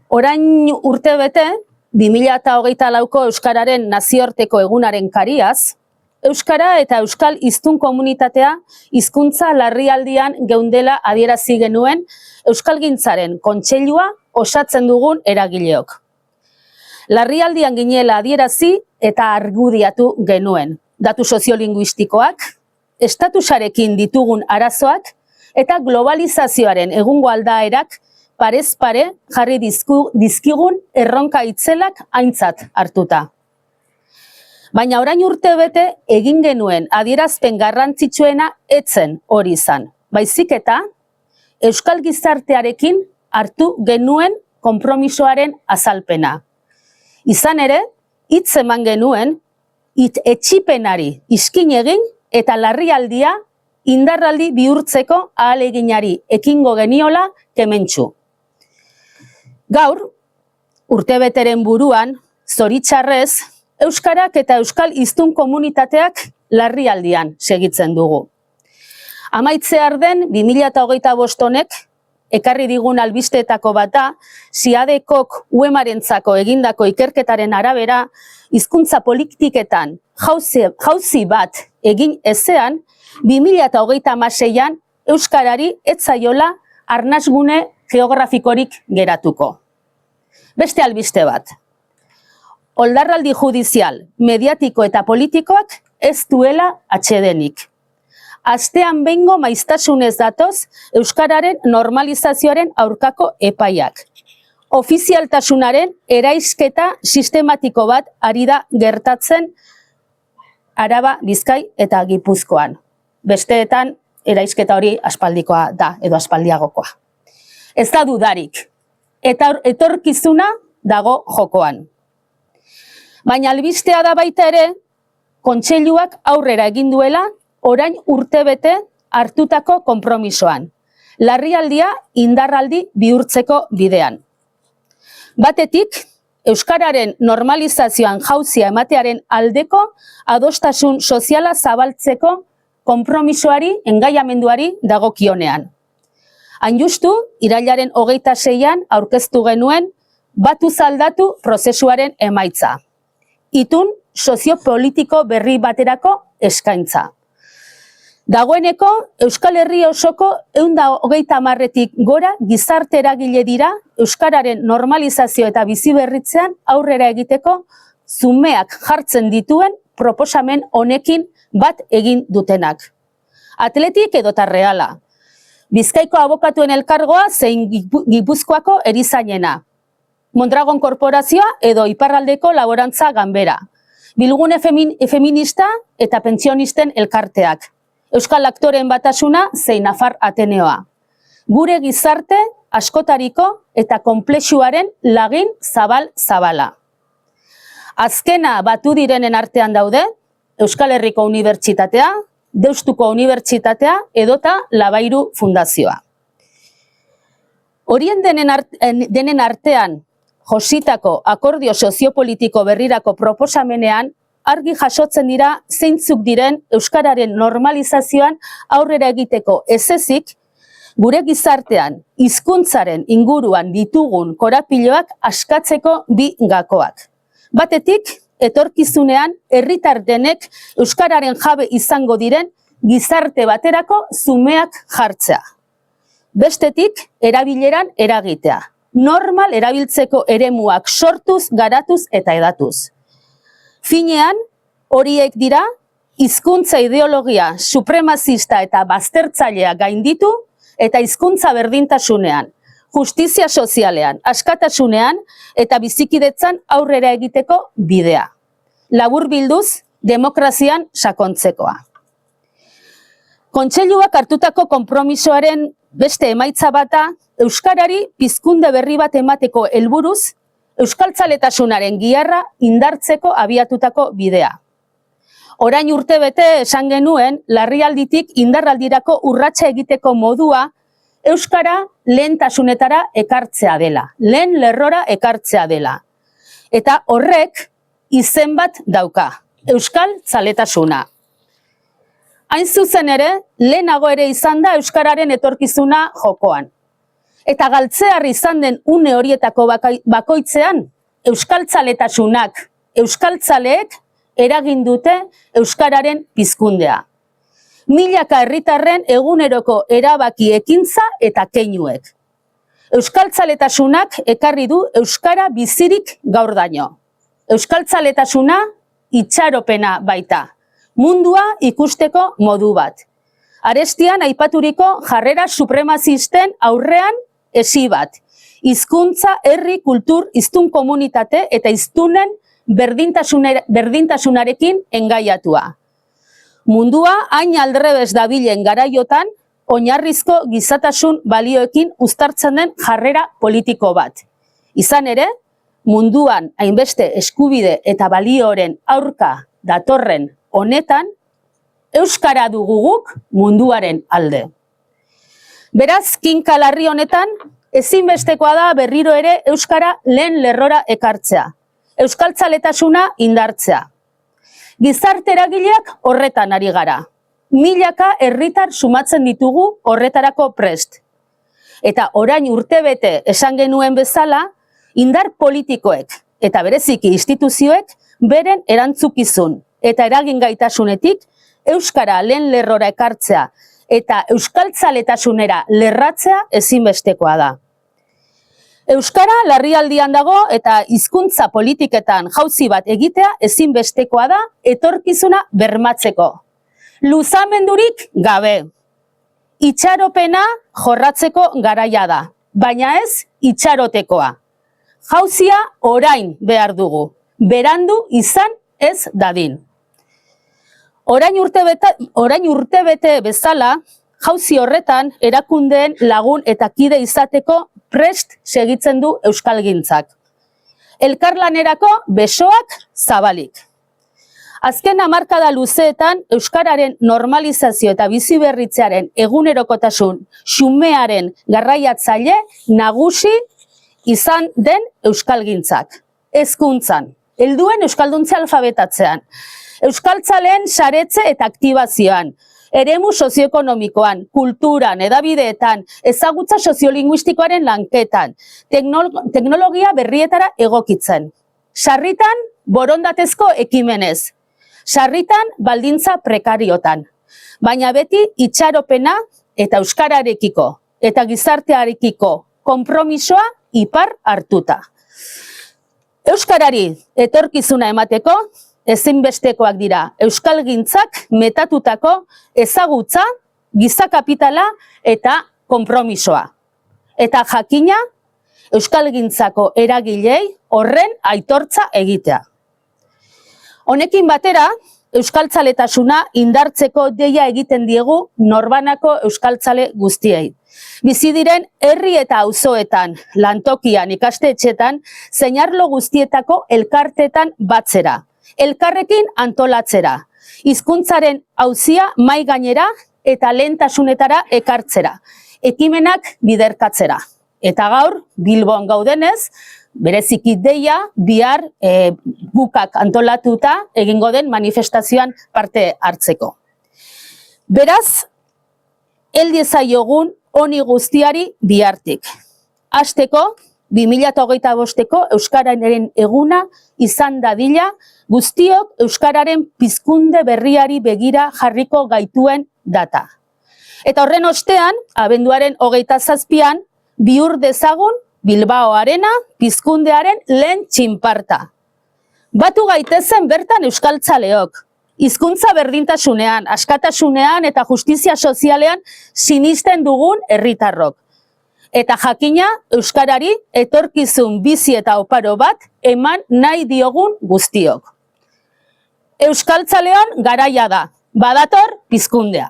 Orain urtebete, 2024ko Euskararen nazioarteko egunaren kariaz, Euskara eta Euskal hiztun komunitatea hizkuntza larrialdian geundela adierazi genuen Euskalgintzaren Kontseilua osatzen dugun eragileok. Larrialdian ginela adierazi eta argudiatu genuen. Datu soziolinguistikoak, estatusarekin ditugun arazoak eta globalizazioaren egungo aldaerak parez pare jarri dizkigun erronka itzelak aintzat hartuta. Baina orain urtebete egin genuen adierazpen garrantzitsuena etzen hori izan. Baizik eta Euskal gizartearekin hartu genuen konpromisoaren azalpena. Izan ere, hitz eman genuen, etsipenari iskin egin eta larrialdia indarraldi bihurtzeko ahaleginari ekingo geniola kementsu. Gaur, urtebeteren buruan, zoritxarrez, Euskarak eta Euskal hiztun komunitateak larrialdian segitzen dugu. Amaitzear den 2025 honek, ekarri digun albisteetako bat da, SIADEKok UEMarentzako egindako ikerketaren arabera, hizkuntza politiketan jauzi bat egin ezean, 2026an Euskarari ez zaiola arnasgune geografikorik geratuko. Beste albiste bat. Oldarraldi judizial, mediatiko eta politikoak ez duela atsedenik. Astean behingo maiztasunez datoz Euskararen normalizazioaren aurkako epaiak. Ofizialtasunaren eraisketa sistematiko bat ari da gertatzen Araba, Bizkai eta Gipuzkoan. Besteetan eraisketa hori aspaldikoa da edo aspaldiagokoa. Ez da dudarik. Eta etorkizuna dago jokoan. Baina albistea da baita ere, Kontseiluak aurrera egin duela orain urtebete hartutako konpromisoan. Larrialdia indarraldi bihurtzeko bidean. Batetik, Euskararen normalizazioan jauzia ematearen aldeko adostasun soziala zabaltzeko konpromisoari, engaiamenduari dagokionean. Hain justu, irailaren 26an aurkeztu genuen batuz aldatu prozesuaren emaitza. Itun soziopolitiko berri baterako eskaintza. Dagoeneko, Euskal Herri osoko 130tik gora gizarte eragile dira Euskararen normalizazio eta biziberritzean aurrera egiteko zumeak jartzen dituen proposamen honekin bat egin dutenak. Atletik edota Reala, Bizkaiko abokatuen elkargoa zein Gipuzkoako erizainena, Mondragon Korporazioa edo Iparraldeko Laborantza Ganbera, Bilgune Feminista eta Pentsionisten elkarteak, Euskal Aktoreen Batasuna zein Nafar Ateneoa. Gure gizarte askotariko eta konplexuaren lagin zabal-zabala. Azkena batu direnen artean daude, Euskal Herriko Unibertsitatea, Deustuko Unibertsitatea edota Labairu Fundazioa. Horien denen artean jositako akordio soziopolitiko berrirako proposamenean argi jasotzen dira zeintzuk diren Euskararen normalizazioan aurrera egiteko ezezik, gure gizartean hizkuntzaren inguruan ditugun korapiloak askatzeko bi gakoak. Batetik, etorkizunean herritar denek Euskararen jabe izango diren gizarte baterako zumeak jartzea. Bestetik, erabileran eragitea. Normal erabiltzeko eremuak sortuz, garatuz eta edatuz. Finean, horiek dira, hizkuntza ideologia supremazista eta baztertzailea gainditu eta hizkuntza berdintasunean, justizia sozialean, askatasunean eta bizikidetzan aurrera egiteko bidea. Laburbilduz, demokrazian sakontzekoa. Kontseiluak hartutako konpromisoaren beste emaitza bata, Euskarari pizkunde berri bat emateko helburuz, euskaltzaletasunaren giharra indartzeko abiatutako bidea. Orain urtebete esan genuen, larrialditik indarraldirako urratsa egiteko modua, Euskara lehentasunetara ekartzea dela, lehen lerrora ekartzea dela. Eta horrek izen bat dauka, Euskal zaletasuna. Hain zuzen ere, lehenago ere izan da Euskararen etorkizuna jokoan. Eta galtzear izan den une horietako bakoitzean, euskaltzaletasunak, euskaltzaleek eragin dute euskararen pizkundea. Milaka herritarren eguneroko erabaki ekintza eta keinuek. Euskaltzaletasunak ekarri du euskara bizirik gaurdaino. Euskaltzaletasuna itxaropena baita, mundua ikusteko modu bat. Arestian aipaturiko jarrera supremazisten aurrean esi bat. Hizkuntza, herri, kultur, hiztun komunitate eta hiztunen berdintasunarekin engaiatua. Mundua hain aldrebes dabilen garaiotan, oinarrizko gizatasun balioekin uztartzen den jarrera politiko bat. Izan ere, munduan hainbeste eskubide eta balioren aurka datorren honetan, euskara dugu guk munduaren alde. Beraz, kinka larri honetan, ezinbestekoa da berriro ere euskara lehen lerrora ekartzea, euskaltzaletasuna indartzea. Gizarte eragileak horretan ari gara. Milaka herritar sumatzen ditugu horretarako prest. Eta orain urtebete esan genuen bezala, indar politikoek eta bereziki instituzioek beren erantzukizun eta eragin gaitasunetik euskara lehen lerrora ekartzea eta euskaltzaletasunera lerratzea ezinbestekoa da. Euskara larrialdian dago eta hizkuntza politiketan jauzi bat egitea ezinbestekoa da etorkizuna bermatzeko. Luzamendurik gabe. Itxaropena jorratzeko garaia da, baina ez itxarotekoa. Jauzia orain behar dugu, berandu izan ez dadin. Orain urtebete bezala, jauzi horretan erakundeen lagun eta kide izateko prest segitzen du euskalgintzak. Elkarlanerako besoak zabalik. Azken hamarkada luzeetan euskararen normalizazio eta biziberritzearen egunerokotasun xumearen garraiatzaile nagusi izan den euskalgintzak. Hezkuntzan, helduen euskalduntze alfabetatzean, euskaltzaleen saretze eta aktibazioan, eremu sozioekonomikoan, kulturan, edabideetan, ezagutza soziolinguistikoaren lanketan, teknologia berrietara egokitzen. Sarritan, borondatezko ekimenez. Sarritan, baldintza prekariotan. Baina beti itxaropena eta euskararekiko eta gizartearekiko konpromisoa ipar hartuta. Euskarari etorkizuna emateko, ezinbestekoak dira euskalgintzak metatutako ezagutza, giza kapitala eta konpromisoa. Eta jakina, euskalgintzako eragilei horren aitortza egitea. Honekin batera, euskaltzaletasuna indartzeko deia egiten diegu norbanako euskaltzale guztiei. Bizi diren herri eta auzoetan, lantokian, ikastetxetan, zein arlo guztietako elkartetan batzera. Elkarrekin antolatzera, hizkuntzaren auzia mai gainera eta lehentasunetara ekartzera, ekimenak biderkatzera. Eta gaur, Bilbon gaudenez, bereziki deia bihar gukak antolatuta egingo den manifestazioan parte hartzeko. Beraz, hel diezaiogun honi guztiari bihartik. Hasteko, 2025ko euskararen eguna izan dadila, guztiok euskararen pizkunde berriari begira jarriko gaituen data. Eta horren ostean, abenduaren 27an, bihur dezagun Bilbao Arena pizkundearen lehen txinparta. Batu gaitezen bertan euskaltzaleok, hizkuntza berdintasunean, askatasunean eta justizia sozialean sinisten dugun herritarrok. Eta jakina euskarari etorkizun bizi eta oparo bat eman nahi diogun guztiok. Euskaltzaleon garaia da, badator pizkundea.